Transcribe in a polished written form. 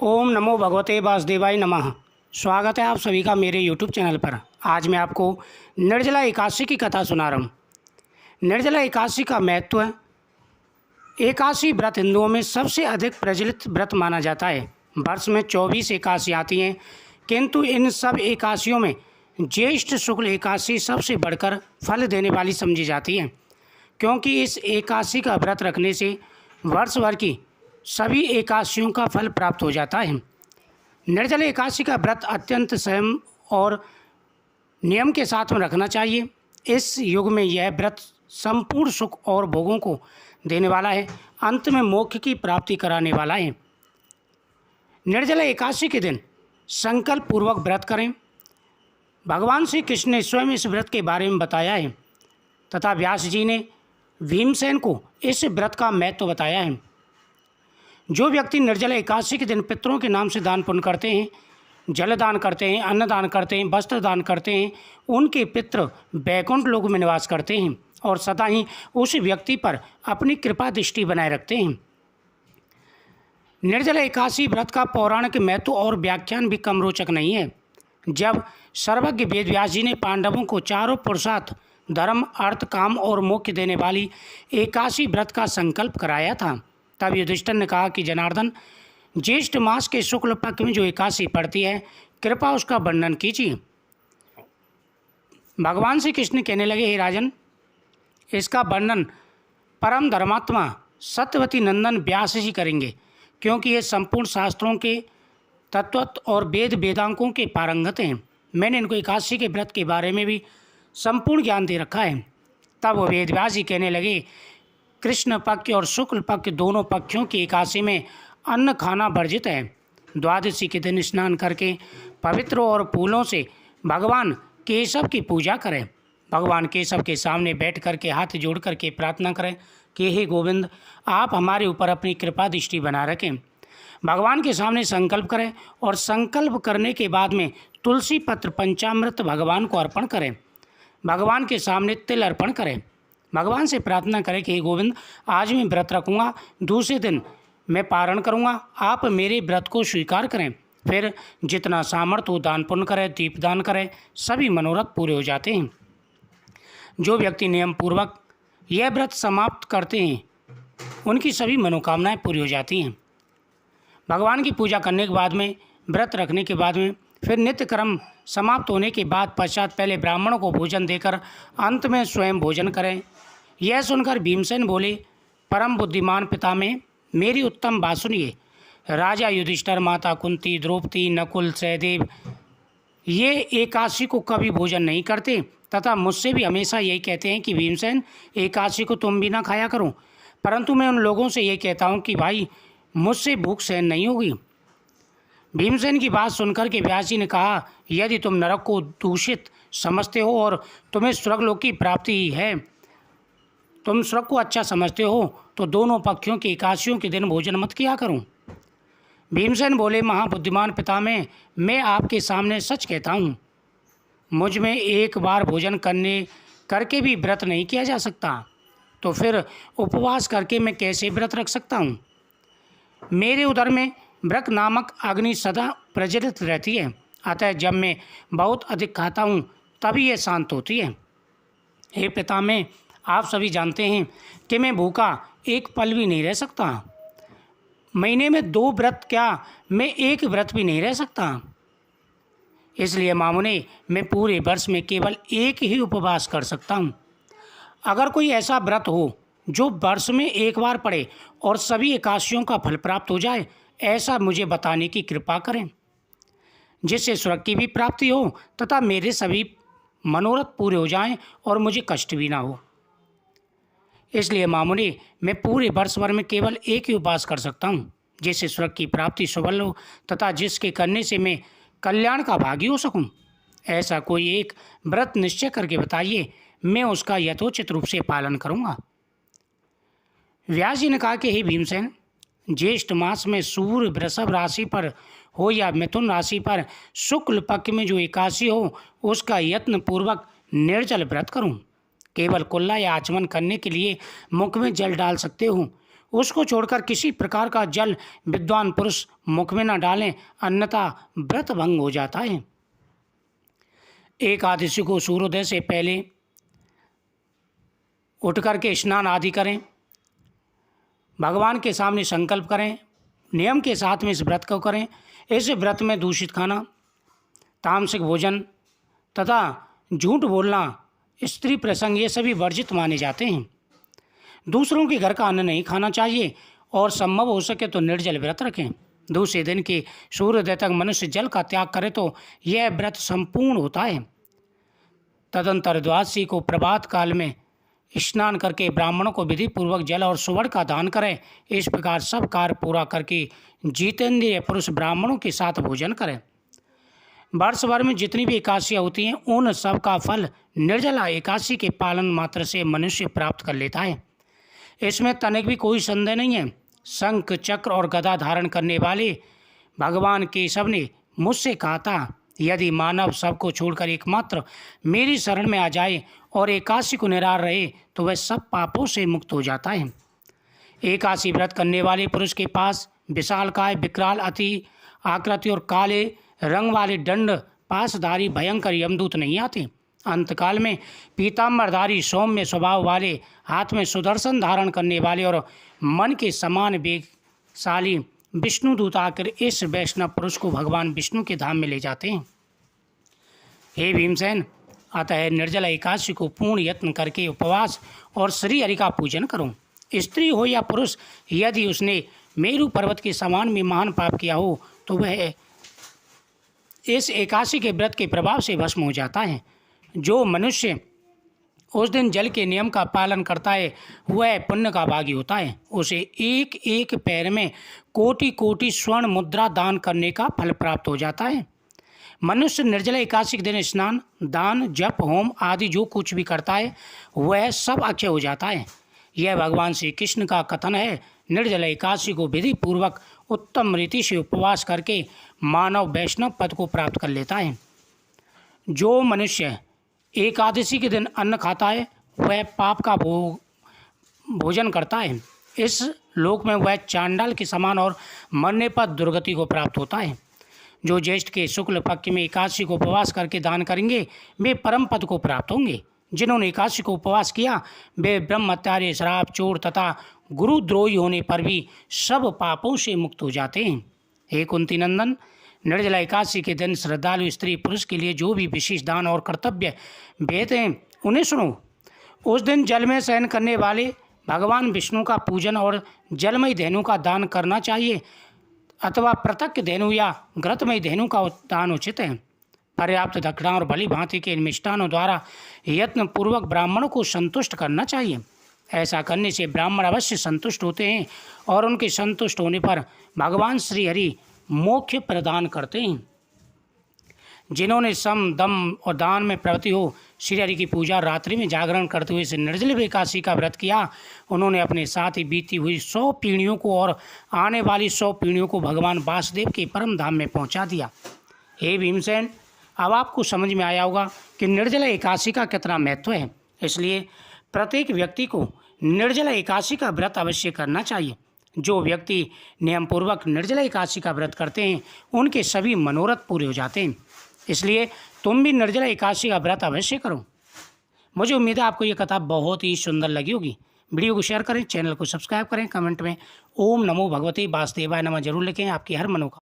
ओम नमो भगवते वासुदेवाय नमः। स्वागत है आप सभी का मेरे यूट्यूब चैनल पर। आज मैं आपको निर्जला एकादशी की कथा सुना रहा हूँ। निर्जला एकादशी का महत्व है। एकादशी व्रत हिंदुओं में सबसे अधिक प्रचलित व्रत माना जाता है। वर्ष में 24 एकादशी आती हैं, किंतु इन सब एकादशियों में ज्येष्ठ शुक्ल एकादशी सबसे बढ़कर फल देने वाली समझी जाती है, क्योंकि इस एकादशी का व्रत रखने से वर्ष भर की सभी एकादशियों का फल प्राप्त हो जाता है। निर्जला एकादशी का व्रत अत्यंत संयम और नियम के साथ में रखना चाहिए। इस युग में यह व्रत संपूर्ण सुख और भोगों को देने वाला है, अंत में मोक्ष की प्राप्ति कराने वाला है। निर्जला एकादशी के दिन संकल्प पूर्वक व्रत करें। भगवान श्री कृष्ण ने स्वयं इस व्रत के बारे में बताया है तथा व्यास जी ने भीमसेन को इस व्रत का महत्व बताया है। जो व्यक्ति निर्जला एकादशी के दिन पितरों के नाम से दान पुण्य करते हैं, जल दान करते हैं, अन्न दान करते हैं, वस्त्र दान करते हैं, उनके पितृ वैकुंठ लोक में निवास करते हैं और सदा ही उस व्यक्ति पर अपनी कृपा दृष्टि बनाए रखते हैं। निर्जला एकादशी व्रत का पौराणिक महत्व और व्याख्यान भी कम रोचक नहीं है। जब सर्वज्ञ वेद व्यास जी ने पांडवों को चारों पुरुषार्थ धर्म, अर्थ, काम और मोक्ष देने वाली एकादशी व्रत का संकल्प कराया था, तब युधिष्ठिर ने कहा कि जनार्दन, ज्येष्ठ मास के शुक्ल पक्ष में जो एकादशी पड़ती है, कृपा उसका वर्णन कीजिए। भगवान श्री कृष्ण कहने लगे, हे राजन, इसका वर्णन परम धर्मात्मा सत्यवती नंदन व्यास जी करेंगे, क्योंकि ये संपूर्ण शास्त्रों के तत्व और वेद वेदांकों के पारंगत हैं। मैंने इनको एकादशी के व्रत के बारे में भी संपूर्ण ज्ञान दे रखा है। तब वो वेद व्यास जी कहने लगे, कृष्ण पक्ष और शुक्ल पक्ष दोनों पक्षों की एकादशी में अन्न खाना वर्जित है। द्वादशी के दिन स्नान करके पवित्र और फूलों से भगवान केशव की पूजा करें। भगवान केशव के सामने बैठ करके हाथ जोड़ करके प्रार्थना करें कि हे गोविंद, आप हमारे ऊपर अपनी कृपा दृष्टि बना रखें। भगवान के सामने संकल्प करें और संकल्प करने के बाद में तुलसी पत्र पंचामृत भगवान को अर्पण करें। भगवान के सामने तिल अर्पण करें। भगवान से प्रार्थना करें कि हे गोविंद, आज मैं व्रत रखूँगा, दूसरे दिन मैं पारण करूँगा, आप मेरे व्रत को स्वीकार करें। फिर जितना सामर्थ्य हो दान पुण्य करें, दीपदान करें, सभी मनोरथ पूरे हो जाते हैं। जो व्यक्ति नियम पूर्वक यह व्रत समाप्त करते हैं, उनकी सभी मनोकामनाएं पूरी हो जाती हैं। भगवान की पूजा करने के बाद में, व्रत रखने के बाद में, फिर नित्य कर्म समाप्त होने के बाद पश्चात पहले ब्राह्मणों को भोजन देकर अंत में स्वयं भोजन करें। यह सुनकर भीमसेन बोले, परम बुद्धिमान पिता में मेरी उत्तम बात सुनिए। राजा युधिष्ठिर, माता कुंती, द्रौपदी, नकुल, सहदेव ये एकादशी को कभी भोजन नहीं करते तथा मुझसे भी हमेशा यही कहते हैं कि भीमसेन, एकादशी को तुम भी ना खाया करो। परंतु मैं उन लोगों से ये कहता हूँ कि भाई, मुझसे भूख सहन नहीं होगी। भीमसेन की बात सुनकर के व्यास जी ने कहा, यदि तुम नरक को दूषित समझते हो और तुम्हें स्वर्गलोक की प्राप्ति है, तुम स्वर्ग को अच्छा समझते हो, तो दोनों पक्षों की एकादशियों के दिन भोजन मत किया करूं। भीमसेन बोले, महाबुद्धिमान पिता में मैं आपके सामने सच कहता हूं, मुझ में एक बार भोजन करके भी व्रत नहीं किया जा सकता, तो फिर उपवास करके मैं कैसे व्रत रख सकता हूं। मेरे उदर में व्रत नामक अग्नि सदा प्रज्वलित रहती है, अतः जब मैं बहुत अधिक खाता हूँ तभी यह शांत होती है। हे पिता में, आप सभी जानते हैं कि मैं भूखा एक पल भी नहीं रह सकता। महीने में 2 व्रत क्या, मैं एक व्रत भी नहीं रह सकता। इसलिए मामुने, मैं पूरे वर्ष में केवल एक ही उपवास कर सकता हूँ। अगर कोई ऐसा व्रत हो जो वर्ष में एक बार पड़े और सभी एकादशियों का फल प्राप्त हो जाए, ऐसा मुझे बताने की कृपा करें, जिससे स्वर्ग की भी प्राप्ति हो तथा मेरे सभी मनोरथ पूरे हो जाएं और मुझे कष्ट भी ना हो। इसलिए मामुनि, मैं पूरे वर्ष भर में केवल एक ही उपवास कर सकता हूँ, जिससे स्वर्ग की प्राप्ति सुबल हो तथा जिसके करने से मैं कल्याण का भागी हो सकूँ। ऐसा कोई एक व्रत निश्चय करके बताइए, मैं उसका यथोचित रूप से पालन करूँगा। व्यास जी ने कहा कि हे भीमसेन, ज्येष्ठ मास में सूर्य वृषभ राशि पर हो या मिथुन राशि पर शुक्ल पक्ष में जो एकादशी हो, उसका यत्न पूर्वक निर्जल व्रत करूं। केवल कुल्ला या आचमन करने के लिए मुख में जल डाल सकते हो, उसको छोड़कर किसी प्रकार का जल विद्वान पुरुष मुख में न डालें, अन्यथा व्रत भंग हो जाता है। एकादशी को सूर्योदय से पहले उठ करके स्नान आदि करें, भगवान के सामने संकल्प करें, नियम के साथ में इस व्रत को करें। इस व्रत में दूषित खाना, तामसिक भोजन तथा झूठ बोलना, स्त्री प्रसंग ये सभी वर्जित माने जाते हैं। दूसरों के घर का अन्न नहीं खाना चाहिए और संभव हो सके तो निर्जल व्रत रखें। दूसरे दिन के सूर्योदय तक मनुष्य जल का त्याग करे तो यह व्रत संपूर्ण होता है। तदंतर द्वादशी को प्रभात काल में स्नान करके ब्राह्मणों को विधि पूर्वक जल और सुवर्ण का दान करें। इस प्रकार सब कार्य पूरा करके जितेंद्रिय पुरुष ब्राह्मणों के साथ भोजन करें। वर्ष भर में जितनी भी एकादशियाँ होती हैं उन सब का फल निर्जला एकादशी के पालन मात्र से मनुष्य प्राप्त कर लेता है। इसमें तनिक भी कोई संदेह नहीं है। शंख चक्र और गदा धारण करने वाले भगवान केशव ने मुझसे कहा था, यदि मानव सबको छोड़कर एकमात्र मेरी शरण में आ जाए और एकादशी को निराहार रहे तो वह सब पापों से मुक्त हो जाता है। एकादशी व्रत करने वाले पुरुष के पास विशालकाय, विकराल, अति आकृति और काले रंग वाले दंड पासधारी भयंकर यमदूत नहीं आते। अंतकाल में पीताम्बरधारी सौम्य स्वभाव वाले, हाथ में सुदर्शन धारण करने वाले और मन के समान वेगशाली विष्णुदूत आकर इस वैष्णव पुरुष को भगवान विष्णु के धाम में ले जाते हैं। हे भीमसेन, अतः निर्जला एकादशी को पूर्ण यत्न करके उपवास और श्री हरि का पूजन करो। स्त्री हो या पुरुष, यदि उसने मेरु पर्वत के समान में महान पाप किया हो तो वह इस एकादशी के व्रत के प्रभाव से भस्म हो जाता है। जो मनुष्य उस दिन जल के नियम का पालन करता है वह पुण्य का भागी होता है। उसे एक एक पैर में कोटि कोटि स्वर्ण मुद्रा दान करने का फल प्राप्त हो जाता है। मनुष्य निर्जला एकादशी के दिन स्नान, दान, जप, होम आदि जो कुछ भी करता है वह सब अक्षय हो जाता है। यह भगवान श्री कृष्ण का कथन है। निर्जला एकादशी को विधि पूर्वक उत्तम रीति से उपवास करके मानव वैष्णव पद को प्राप्त कर लेता है। जो मनुष्य एकादशी के दिन अन्न खाता है वह पाप का भोजन करता है। इस लोक में वह चांडाल के समान और मरने पर दुर्गति को प्राप्त होता है। जो ज्येष्ठ के शुक्ल पक्ष में एकादशी को उपवास करके दान करेंगे वे परम पद को प्राप्त होंगे। जिन्होंने एकादशी को उपवास किया वे ब्रह्मत्यारे, श्राप, चोर तथा गुरुद्रोही होने पर भी सब पापों से मुक्त हो जाते हैं। हे कुंती नंदन, निर्जला एकादशी के दिन श्रद्धालु स्त्री पुरुष के लिए जो भी विशेष दान और कर्तव्य भेद हैं उन्हें सुनो। उस दिन जल में शयन करने वाले भगवान विष्णु का पूजन और जलमय धेनु का दान करना चाहिए अथवा पृथक धेनु या घृतमय धेनु का दान उचित है। पर्याप्त दक्षिणा और भली भांति के मिष्टानों द्वारा यत्न पूर्वक ब्राह्मणों को संतुष्ट करना चाहिए। ऐसा करने से ब्राह्मण अवश्य संतुष्ट होते हैं और उनके संतुष्ट होने पर भगवान श्री हरि मोक्ष प्रदान करते हैं। जिन्होंने सम, दम और दान में प्रवृत्ति हो श्री हरि की पूजा रात्रि में जागरण करते हुए इस निर्जल एकादशी का व्रत किया, उन्होंने अपने साथ ही बीती हुई 100 पीढ़ियों को और आने वाली 100 पीढ़ियों को भगवान वासुदेव के परम धाम में पहुंचा दिया। हे भीमसेन, अब आपको समझ में आया होगा कि निर्जला एकादशी का कितना महत्व है। इसलिए प्रत्येक व्यक्ति को निर्जला एकादशी का व्रत अवश्य करना चाहिए। जो व्यक्ति नियमपूर्वक निर्जला एकादशी का व्रत करते हैं उनके सभी मनोरथ पूरे हो जाते हैं। इसलिए तुम भी निर्जला एकादशी का व्रत अवश्य करो। मुझे उम्मीद है आपको ये कथा बहुत ही सुंदर लगी होगी। वीडियो को शेयर करें, चैनल को सब्सक्राइब करें, कमेंट में ओम नमो भगवते वासुदेवाय नमः जरूर लिखें। आपकी हर मनोकामना